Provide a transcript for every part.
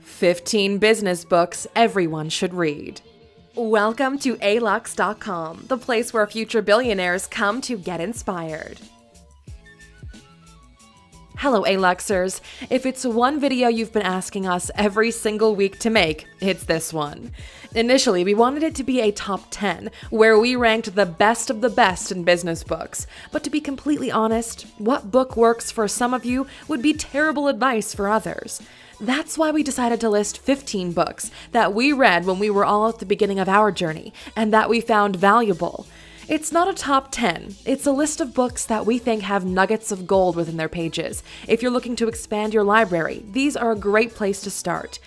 15 business books everyone should read. Welcome to alux.com, the place where future billionaires come to get inspired. Hello, Aluxers. If it's one video you've been asking us every single week to make, it's this one. Initially, we wanted it to be a top 10, where we ranked the best of the best in business books. But to be completely honest, what book works for some of you would be terrible advice for others. That's why we decided to list 15 books that we read when we were all at the beginning of our journey, and that we found valuable. It's not a top 10, it's a list of books that we think have nuggets of gold within their pages. If you're looking to expand your library, these are a great place to start.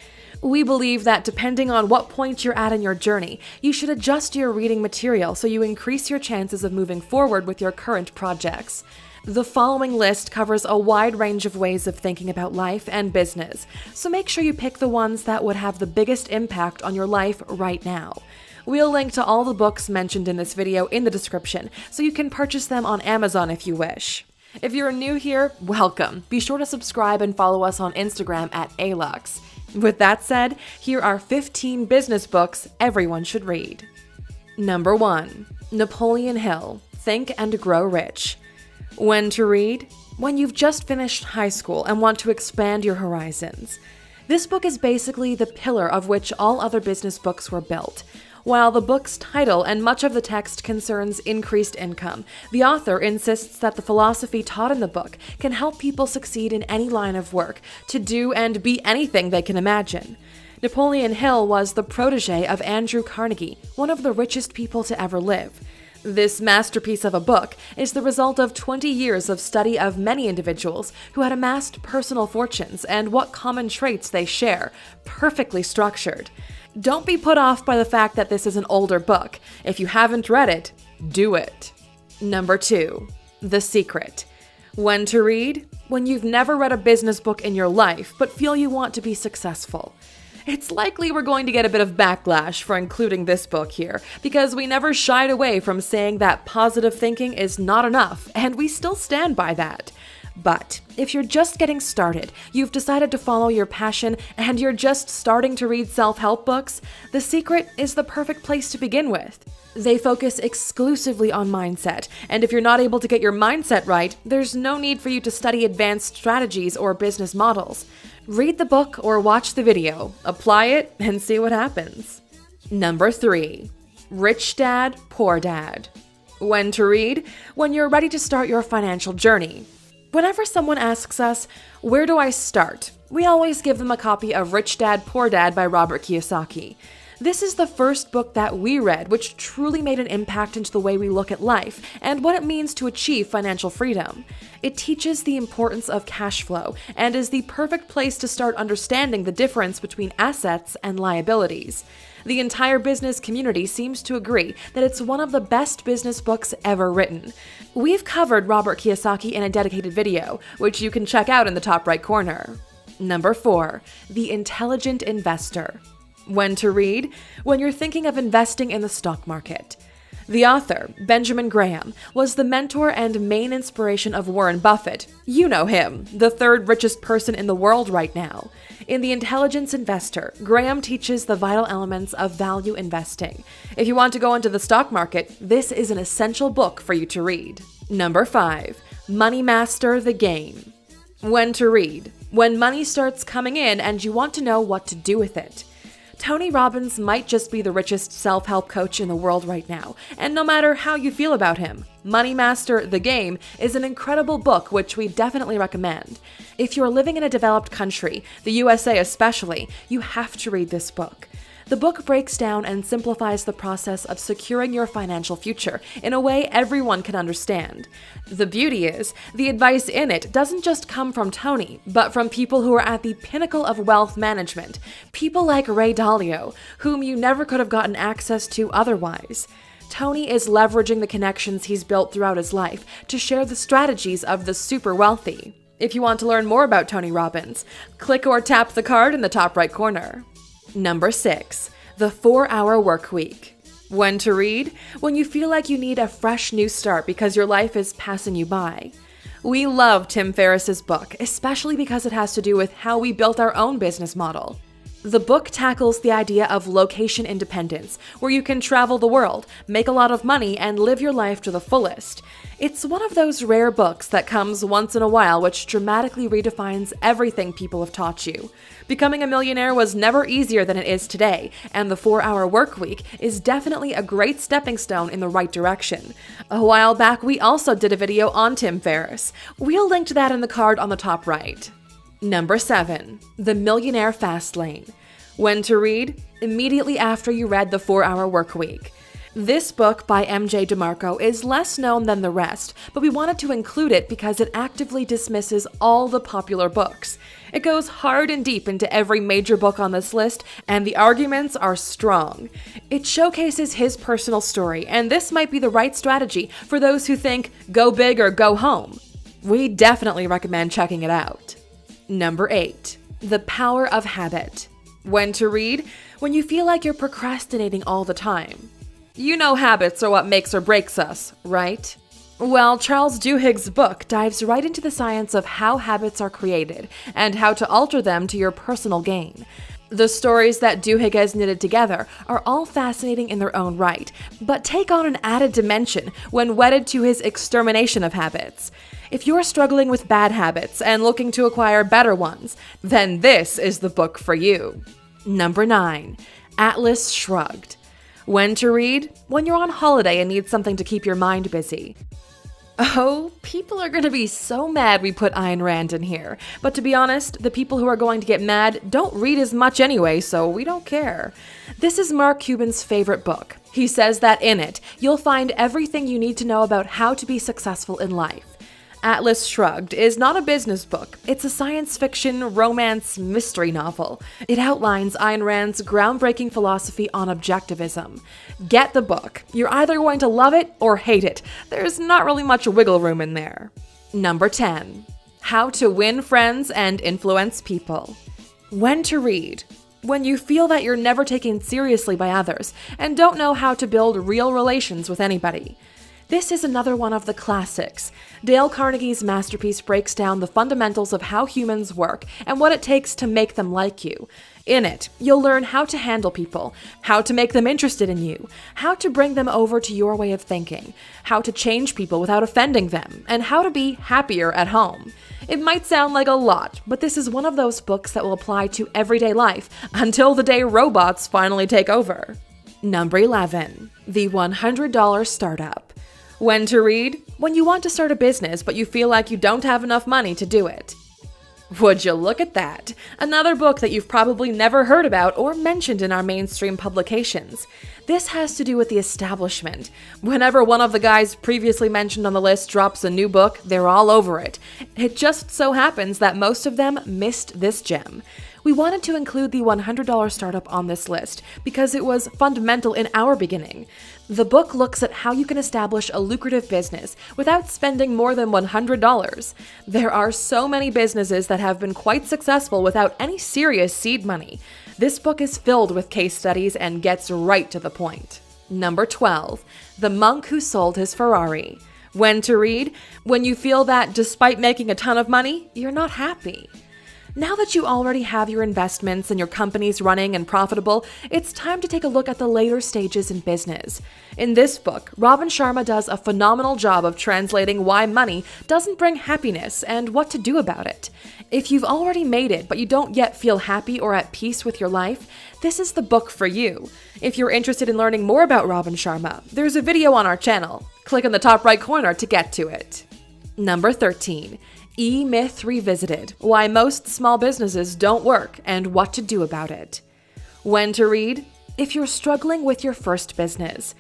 We believe that depending on what point you're at in your journey, you should adjust your reading material so you increase your chances of moving forward with your current projects. The following list covers a wide range of ways of thinking about life and business, so make sure you pick the ones that would have the biggest impact on your life right now. We'll link to all the books mentioned in this video in the description, so you can purchase them on Amazon if you wish. If you're new here, welcome. Be sure to subscribe and follow us on Instagram at Alux. With that said, here are 15 business books everyone should read. Number 1. Napoleon Hill, Think and Grow Rich. When to read? When you've just finished high school and want to expand your horizons. This book is basically the pillar of which all other business books were built. While the book's title and much of the text concerns increased income, the author insists that the philosophy taught in the book can help people succeed in any line of work, to do and be anything they can imagine. Napoleon Hill was the protege of Andrew Carnegie, one of the richest people to ever live. This masterpiece of a book is the result of 20 years of study of many individuals who had amassed personal fortunes and what common traits they share, perfectly structured. Don't be put off by the fact that this is an older book. If you haven't read it, do it. Number 2. The Secret. When to read? When you've never read a business book in your life, but feel you want to be successful. It's likely we're going to get a bit of backlash for including this book here, because we never shied away from saying that positive thinking is not enough, and we still stand by that. But if you're just getting started, you've decided to follow your passion, and you're just starting to read self-help books, The Secret is the perfect place to begin with. They focus exclusively on mindset, and if you're not able to get your mindset right, there's no need for you to study advanced strategies or business models. Read the book or watch the video, apply it, and see what happens. Number 3. Rich Dad, Poor Dad. When to read? When you're ready to start your financial journey. Whenever someone asks us, where do I start? We always give them a copy of Rich Dad, Poor Dad by Robert Kiyosaki. This is the first book that we read which truly made an impact into the way we look at life and what it means to achieve financial freedom. It teaches the importance of cash flow and is the perfect place to start understanding the difference between assets and liabilities. The entire business community seems to agree that it's one of the best business books ever written. We've covered Robert Kiyosaki in a dedicated video, which you can check out in the top right corner. Number 4. The Intelligent Investor. When to read? When you're thinking of investing in the stock market. The author, Benjamin Graham, was the mentor and main inspiration of Warren Buffett. You know him, the third richest person in the world right now. In The Intelligent Investor, Graham teaches the vital elements of value investing. If you want to go into the stock market, this is an essential book for you to read. Number 5. Money Master the Game. When to read? When money starts coming in and you want to know what to do with it. Tony Robbins might just be the richest self-help coach in the world right now, and no matter how you feel about him, Money Master the Game is an incredible book which we definitely recommend. If you're living in a developed country, the USA especially, you have to read this book. The book breaks down and simplifies the process of securing your financial future in a way everyone can understand. The beauty is, the advice in it doesn't just come from Tony, but from people who are at the pinnacle of wealth management, people like Ray Dalio, whom you never could have gotten access to otherwise. Tony is leveraging the connections he's built throughout his life to share the strategies of the super wealthy. If you want to learn more about Tony Robbins, click or tap the card in the top right corner. Number 6. The 4-Hour Workweek. When to read? When you feel like you need a fresh new start because your life is passing you by. We love Tim Ferriss's book, especially because it has to do with how we built our own business model. The book tackles the idea of location independence, where you can travel the world, make a lot of money, and live your life to the fullest. It's one of those rare books that comes once in a while which dramatically redefines everything people have taught you. Becoming a millionaire was never easier than it is today, and the 4-Hour Workweek is definitely a great stepping stone in the right direction. A while back, we also did a video on Tim Ferriss. We'll link to that in the card on the top right. Number 7. The Millionaire Fastlane. When to read? Immediately after you read The 4-Hour Workweek. This book by MJ DeMarco is less known than the rest, but we wanted to include it because it actively dismisses all the popular books. It goes hard and deep into every major book on this list, and the arguments are strong. It showcases his personal story, and this might be the right strategy for those who think, go big or go home. We definitely recommend checking it out. Number 8. The Power of Habit. When to read? When you feel like you're procrastinating all the time. You know habits are what makes or breaks us, right? Well, Charles Duhigg's book dives right into the science of how habits are created and how to alter them to your personal gain. The stories that Duhigg has knitted together are all fascinating in their own right, but take on an added dimension when wedded to his extermination of habits. If you're struggling with bad habits and looking to acquire better ones, then this is the book for you. Number 9. Atlas Shrugged. When to read? When you're on holiday and need something to keep your mind busy. Oh, people are going to be so mad we put Ayn Rand in here. But to be honest, the people who are going to get mad don't read as much anyway, so we don't care. This is Mark Cuban's favorite book. He says that in it, you'll find everything you need to know about how to be successful in life. Atlas Shrugged is not a business book. It's a science fiction, romance, mystery novel. It outlines Ayn Rand's groundbreaking philosophy on objectivism. Get the book. You're either going to love it or hate it. There's not really much wiggle room in there. Number 10. How to Win Friends and Influence People. When to read? When you feel that you're never taken seriously by others and don't know how to build real relations with anybody. This is another one of the classics. Dale Carnegie's masterpiece breaks down the fundamentals of how humans work and what it takes to make them like you. In it, you'll learn how to handle people, how to make them interested in you, how to bring them over to your way of thinking, how to change people without offending them, and how to be happier at home. It might sound like a lot, but this is one of those books that will apply to everyday life until the day robots finally take over. Number 11. The $100 Startup. When to read? When you want to start a business, but you feel like you don't have enough money to do it. Would you look at that? Another book that you've probably never heard about or mentioned in our mainstream publications. This has to do with the establishment. Whenever one of the guys previously mentioned on the list drops a new book, they're all over it. It just so happens that most of them missed this gem. We wanted to include the $100 Startup on this list because it was fundamental in our beginning. The book looks at how you can establish a lucrative business without spending more than $100. There are so many businesses that have been quite successful without any serious seed money. This book is filled with case studies and gets right to the point. Number 12. The Monk Who Sold His Ferrari. When to read? When you feel that despite making a ton of money, you're not happy. Now that you already have your investments and your companies running and profitable, it's time to take a look at the later stages in business. In this book, Robin Sharma does a phenomenal job of translating why money doesn't bring happiness and what to do about it. If you've already made it but you don't yet feel happy or at peace with your life, this is the book for you. If you're interested in learning more about Robin Sharma, there's a video on our channel. Click in the top right corner to get to it. Number 13. E-Myth Revisited: Why Most Small Businesses Don't Work and What to Do About It. When to read? If you're struggling with your first business.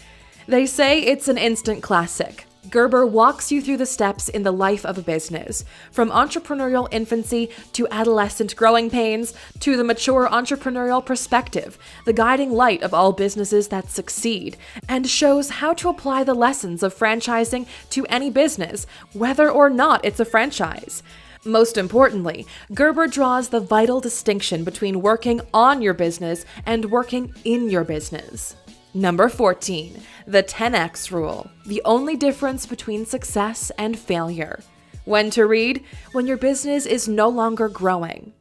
They say it's an instant classic. Gerber walks you through the steps in the life of a business, from entrepreneurial infancy to adolescent growing pains to the mature entrepreneurial perspective, the guiding light of all businesses that succeed, and shows how to apply the lessons of franchising to any business, whether or not it's a franchise. Most importantly, Gerber draws the vital distinction between working on your business and working in your business. Number 14. The 10X Rule: The Only Difference Between Success and Failure. When to read? When your business is no longer growing.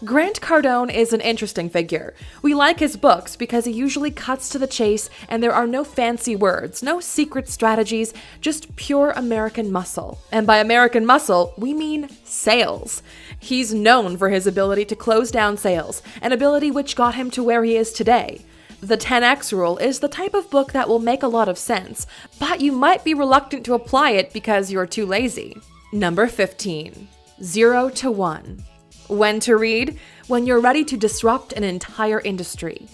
Grant Cardone is an interesting figure. We like his books because he usually cuts to the chase and there are no fancy words, no secret strategies, just pure American muscle. And by American muscle, we mean sales. He's known for his ability to close down sales, an ability which got him to where he is today. The 10X Rule is the type of book that will make a lot of sense, but you might be reluctant to apply it because you're too lazy. Number 15. 0 to 1. When to read? When you're ready to disrupt an entire industry.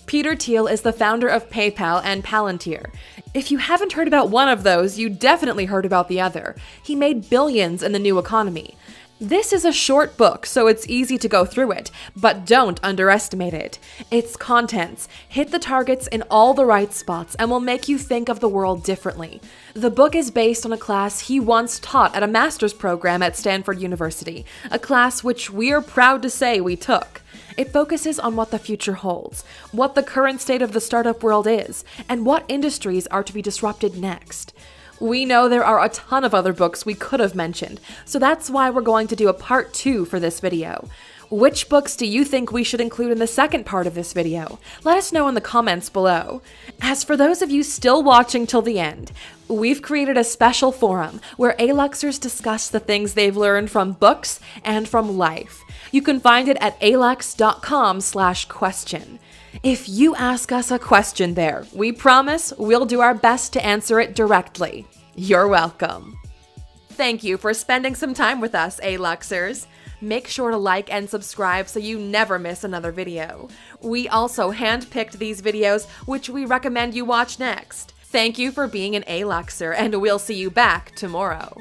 Peter Thiel is the founder of PayPal and Palantir. If you haven't heard about one of those, you definitely heard about the other. He made billions in the new economy. This is a short book, so it's easy to go through it, but don't underestimate it. Its contents hit the targets in all the right spots and will make you think of the world differently. The book is based on a class he once taught at a master's program at Stanford University, a class which we're proud to say we took. It focuses on what the future holds, what the current state of the startup world is, and what industries are to be disrupted next. We know there are a ton of other books we could have mentioned, so that's why we're going to do a part 2 for this video. Which books do you think we should include in the second part of this video? Let us know in the comments below. As for those of you still watching till the end, we've created a special forum where Aluxers discuss the things they've learned from books and from life. You can find it at alux.com/question. If you ask us a question there, we promise we'll do our best to answer it directly. You're welcome. Thank you for spending some time with us, Aluxers. Make sure to like and subscribe so you never miss another video. We also handpicked these videos, which we recommend you watch next. Thank you for being an Aluxer, and we'll see you back tomorrow.